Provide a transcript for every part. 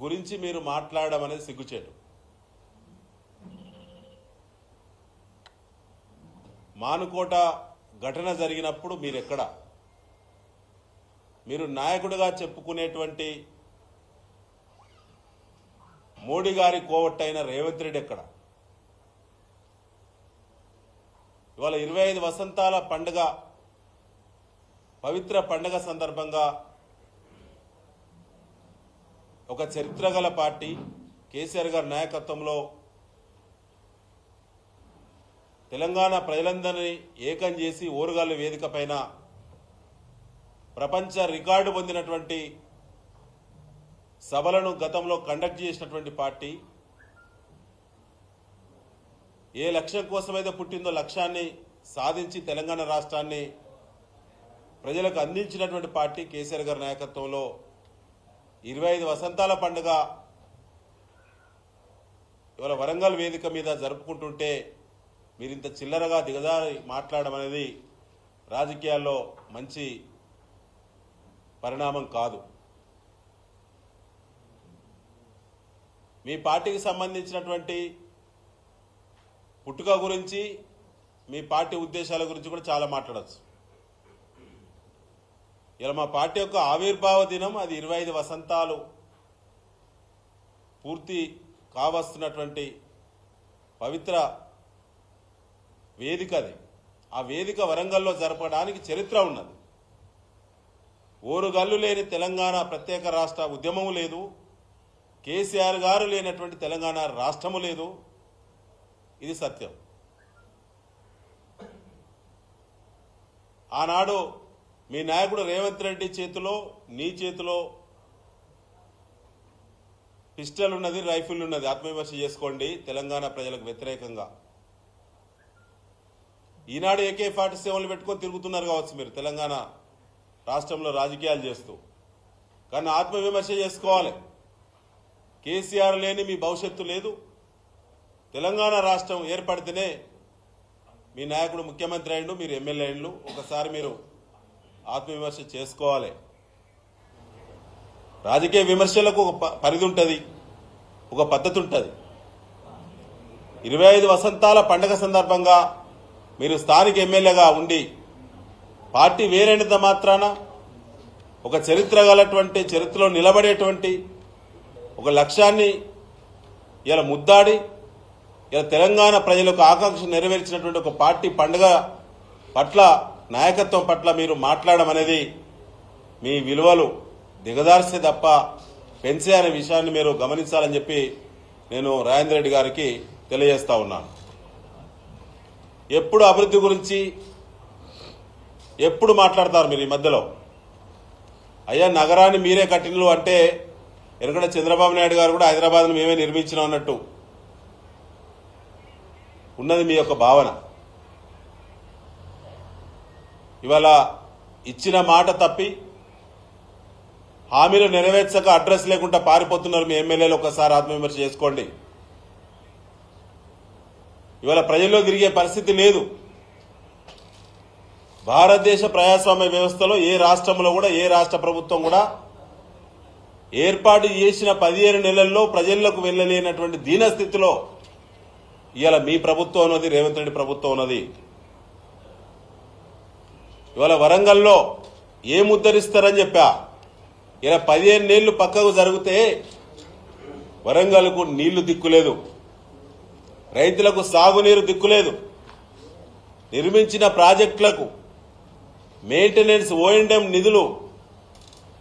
గురించి మీరు మాట్లాడడం అనేది సిగ్గుచేటు. మానుకోట ఘటన జరిగినప్పుడు మీరెక్కడ? మీరు నాయకుడిగా చెప్పుకునేటువంటి మోడీ గారి కోవట్టైన రేవంత్ రెడ్డి ఎక్కడ? ఇవాళ 25 వసంతాల పండుగ, పవిత్ర పండుగ సందర్భంగా ఒక చరిత్ర గల పార్టీ కేసీఆర్ గారి నాయకత్వంలో తెలంగాణ ప్రజలందరినీ ఏకం చేసి ఓరుగల్లు వేదిక పైన ప్రపంచ రికార్డు పొందినటువంటి సభలను గతంలో కండక్ట్ చేసినటువంటి పార్టీ, ఏ లక్ష్యం కోసమైతే పుట్టిందో లక్ష్యాన్ని సాధించి తెలంగాణ రాష్ట్రాన్ని ప్రజలకు అందించినటువంటి పార్టీ కేసీఆర్ గారి నాయకత్వంలో 25 వసంతాల పండుగ ఇవాళ వరంగల్ వేదిక మీద జరుపుకుంటుంటే మీరింత చిల్లరగా దిగజారి మాట్లాడడం అనేది రాజకీయాల్లో మంచి పరిణామం కాదు. మీ పార్టీకి సంబంధించినటువంటి పుట్టుక గురించి, మీ పార్టీ ఉద్దేశాల గురించి కూడా చాలా మాట్లాడచ్చు. ఇలా మా పార్టీ యొక్క ఆవిర్భావ దినం, అది 25 వసంతాలు పూర్తి కావస్తున్నటువంటి పవిత్ర వేదిక అది. ఆ వేదిక వరంగల్లో జరపడానికి చరిత్ర ఉన్నది. ఓరుగల్లు లేని తెలంగాణ ప్రత్యేక రాష్ట్ర ఉద్యమం లేదు, కేసీఆర్ గారు లేనటువంటి తెలంగాణ రాష్ట్రము లేదు. ఇది సత్యం. ఆనాడు మీ నాయకుడు రేవంత్ రెడ్డి చేతిలో, నీ చేతిలో పిస్టల్ ఉన్నది, రైఫిల్ ఉన్నది. ఆత్మవిమర్శ చేసుకోండి. తెలంగాణ ప్రజలకు వ్యతిరేకంగా ఈనాడు AK-47 పెట్టుకొని తిరుగుతున్నారు కావచ్చు మీరు తెలంగాణ రాష్ట్రంలో రాజకీయాలు చేస్తూ. కానీ ఆత్మవిమర్శ చేసుకోవాలి. కేసీఆర్ లేని మీ భవిష్యత్తు లేదు. తెలంగాణ రాష్ట్రం ఏర్పడితేనే మీ నాయకుడు ముఖ్యమంత్రి అయిండు, మీరు ఎమ్మెల్యే అయిండు. ఒకసారి మీరు ఆత్మవిమర్శ చేసుకోవాలి. రాజకీయ విమర్శలకు ఒక పరిధి ఉంటుంది, ఒక పద్ధతి ఉంటుంది. 25 వసంతాల పండుగ సందర్భంగా మీరు స్థానిక ఎమ్మెల్యేగా ఉండి పార్టీ వేరైనంత మాత్రాన ఒక చరిత్ర గలటువంటి, చరిత్రలో నిలబడేటువంటి ఒక లక్ష్యాన్ని ఇలా ముద్దాడి ఇలా తెలంగాణ ప్రజలకు ఆకాంక్ష నెరవేర్చినటువంటి ఒక పార్టీ పండుగ పట్ల, నాయకత్వం పట్ల మీరు మాట్లాడడం అనేది మీ విలువలు దిగదార్స్తే తప్ప పెంచే అనే విషయాన్ని మీరు గమనించాలని చెప్పి నేను రాజేంద్ర రెడ్డి గారికి తెలియజేస్తా ఉన్నాను. ఎప్పుడు అభివృద్ధి గురించి ఎప్పుడు మాట్లాడతారు మీరు ఈ మధ్యలో? అయ్యా నగరాన్ని మీరే కట్టినలు అంటే ఎందుకంటే చంద్రబాబు నాయుడు గారు కూడా హైదరాబాద్ను మేమే నిర్మించినాం అన్నట్టు ఉన్నది మీ యొక్క భావన. ఇవాళ ఇచ్చిన మాట తప్పి హామీలు నెరవేర్చక అడ్రస్ లేకుండా పారిపోతున్నారు మీ ఎమ్మెల్యేలు. ఒకసారి ఆత్మవిమర్శ చేసుకోండి. ఇవాళ ప్రజల్లో తిరిగే పరిస్థితి లేదు. భారతదేశ ప్రజాస్వామ్య వ్యవస్థలో ఏ రాష్ట్రంలో కూడా, ఏ రాష్ట్ర ప్రభుత్వం కూడా ఏర్పాటు చేసిన 15 నెలల్లో ప్రజలకు వెళ్ళలేనటువంటి దీనస్థితిలో ఇవాళ మీ ప్రభుత్వం ఉన్నది, రేవంత్ రెడ్డి ప్రభుత్వం ఉన్నది. ఇవాళ వరంగల్లో ఏం ఉద్ధరిస్తారని చెప్పా. ఇలా 15 ఏళ్లు పక్కకు జరిగితే వరంగల్కు నీళ్లు దిక్కులేదు, రైతులకు సాగునీరు దిక్కులేదు, నిర్మించిన ప్రాజెక్టులకు మెయింటెనెన్స్ O&M నిధులు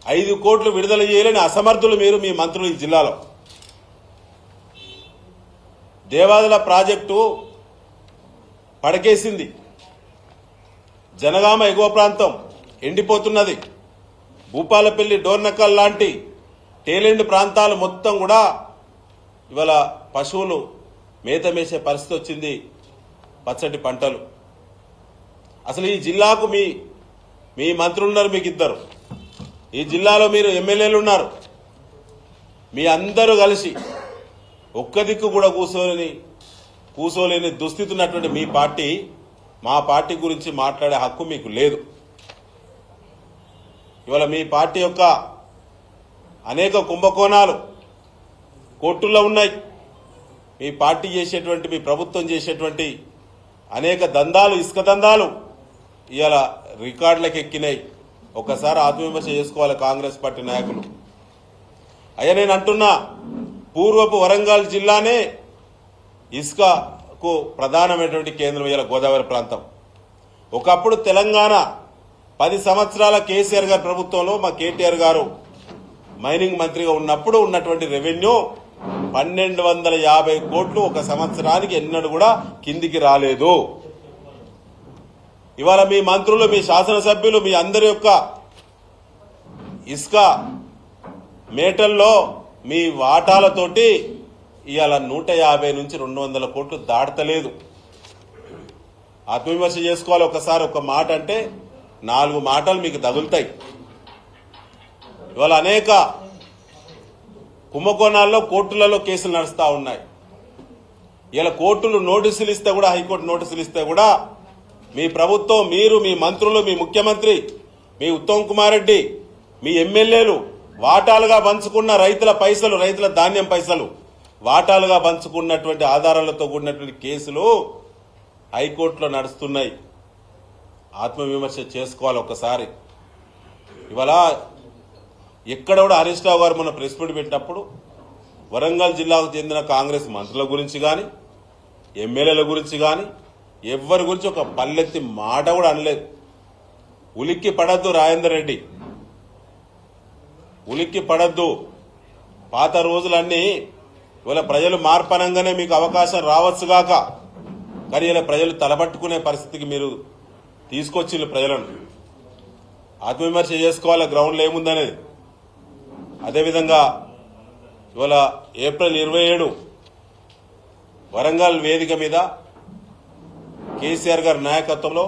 5 కోట్లు విడుదల చేయలేని అసమర్థులు మీరు, మీ మంత్రులు ఈ జిల్లాలో. దేవాదుల ప్రాజెక్టు పడకేసింది, జనగామ ఎగువ ప్రాంతం ఎండిపోతున్నది, భూపాలపల్లి, డోర్నకల్ లాంటి టేలెండ్ ప్రాంతాలు మొత్తం కూడా ఇవాళ పశువులు మేత మేసే పరిస్థితి వచ్చింది, పచ్చటి పంటలు. అసలు ఈ జిల్లాకు మీ మంత్రులు ఉన్నారు, మీకు ఇద్దరు. ఈ జిల్లాలో మీరు ఎమ్మెల్యేలు ఉన్నారు. మీ అందరూ కలిసి ఒక్క దిక్కు కూడా కూసోలేని దుస్థితి ఉన్నటువంటి మీ పార్టీ, మా పార్టీ గురించి మాట్లాడే హక్కు మీకు లేదు. ఇవాళ మీ పార్టీ యొక్క అనేక కుంభకోణాలు కోర్టుల్లో ఉన్నాయి. మీ పార్టీ చేసేటువంటి, మీ ప్రభుత్వం చేసేటువంటి అనేక దందాలు, ఇసుక దందాలు ఇవాళ రికార్డులకు ఎక్కినాయి. ఒకసారి ఆత్మవిమర్శ చేసుకోవాలి కాంగ్రెస్ పార్టీ నాయకులు. అయ్యా నేను అంటున్నా, పూర్వపు వరంగల్ జిల్లానే ఇసుకకు ప్రధానమైనటువంటి కేంద్రం ఇవాళ గోదావరి ప్రాంతం. ఒకప్పుడు తెలంగాణ 10 సంవత్సరాల కేసీఆర్ గారి ప్రభుత్వంలో మా కేటీఆర్ గారు మైనింగ్ మంత్రిగా ఉన్నప్పుడు ఉన్నటువంటి రెవెన్యూ 1250 కోట్లు ఒక సంవత్సరానికి ఎన్నడూ కూడా కిందికి రాలేదు. ఇవాళ మీ మంత్రులు, మీ శాసనసభ్యులు, మీ అందరి యొక్క ఇసుక మేటల్లో మీ వాటాలతోటి ఇవాళ 150 నుంచి 200 కోట్లు దాటతలేదు. ఆత్మవిమర్శ చేసుకోవాలి. ఒకసారి ఒక మాట అంటే 4 మాటలు మీకు తగులుతాయి. ఇవాళ అనేక కుంభకోణాల్లో కోర్టులలో కేసులు నడుస్తూ ఉన్నాయి. ఇలా కోర్టులు నోటీసులు ఇస్తే కూడా, హైకోర్టు నోటీసులు ఇస్తే కూడా మీ ప్రభుత్వం, మీరు, మీ మంత్రులు, మీ ముఖ్యమంత్రి, మీ ఉత్తమ్ కుమార్ రెడ్డి, మీ ఎమ్మెల్యేలు వాటాలుగా పంచుకున్న రైతుల పైసలు, రైతుల ధాన్యం పైసలు వాటాలుగా పంచుకున్నటువంటి ఆధారాలతో కూడినటువంటి కేసులు హైకోర్టులో నడుస్తున్నాయి. ఆత్మవిమర్శ చేసుకోవాలి ఒకసారి. ఇవాళ ఎక్కడ కూడా హరీష్ రావు గారు మొన్న ప్రెస్ మీట్ పెట్టినప్పుడు వరంగల్ జిల్లాకు చెందిన కాంగ్రెస్ మంత్రుల గురించి కానీ, ఎమ్మెల్యేల గురించి కానీ, ఎవరి గురించి ఒక పల్లెత్తి మాట కూడా అనలేదు. ఉలిక్కి పడద్దు రాజేందర్ రెడ్డి, ఉలిక్కి పడద్దు. పాత రోజులన్నీ ఇవాళ ప్రజలు మార్పనంగానే మీకు అవకాశం రావచ్చుగాక, కానీ ఇలా ప్రజలు తలపట్టుకునే పరిస్థితికి మీరు తీసుకొచ్చిండ్రు ప్రజలను. ఆత్మవిమర్శ చేసుకోవాలి గ్రౌండ్లో ఏముందనేది. అదేవిధంగా ఇవాళ ఏప్రిల్ 27 వరంగల్ వేదిక మీద కేసీఆర్ గారి నాయకత్వంలో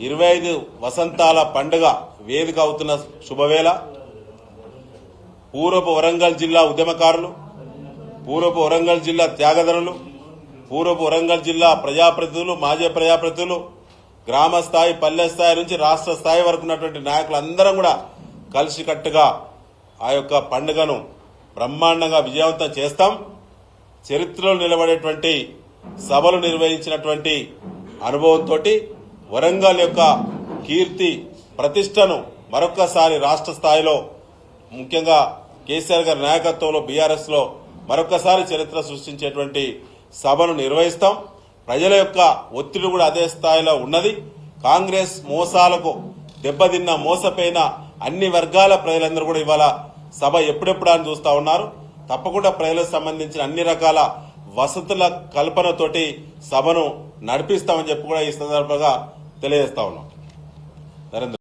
25 వసంతాల పండుగ వేదిక అవుతున్న శుభవేళ పూర్వపు వరంగల్ జిల్లా ఉద్యమకారులు, పూర్వపు వరంగల్ జిల్లా త్యాగదనులు, పూర్వపు వరంగల్ జిల్లా ప్రజాప్రతినిధులు, మాజీ ప్రజాప్రతినిధులు, గ్రామ స్థాయి, పల్లె స్థాయి నుంచి రాష్ట్ర స్థాయి వరకు ఉన్నటువంటి నాయకులందరం కూడా కలిసికట్టుగా ఆ యొక్క పండుగను బ్రహ్మాండంగా విజయవంతం చేస్తాం. చరిత్రలో నిలబడేటువంటి సభలు నిర్వహించినటువంటి అనుభవంతో వరంగల్ యొక్క కీర్తి ప్రతిష్టను మరొకసారి రాష్ట్ర స్థాయిలో, ముఖ్యంగా కేసీఆర్ గారి నాయకత్వంలో బీఆర్ఎస్ లో మరొకసారి చరిత్ర సృష్టించేటువంటి సభను నిర్వహిస్తాం. ప్రజల యొక్క ఒత్తిడి కూడా అదే స్థాయిలో ఉన్నది. కాంగ్రెస్ మోసాలకు దెబ్బతిన్న, మోసపోయిన అన్ని వర్గాల ప్రజలందరూ కూడా ఇవాళ సభ ఎప్పుడెప్పుడు అని చూస్తా ఉన్నారు. తప్పకుండా ప్రజలకు సంబంధించిన అన్ని రకాల వసతుల కల్పనతోటి సభను నడిపిస్తామని చెప్పి కూడా ఈ సందర్భంగా తెలియజేస్తా ఉన్నాం. నరేంద్ర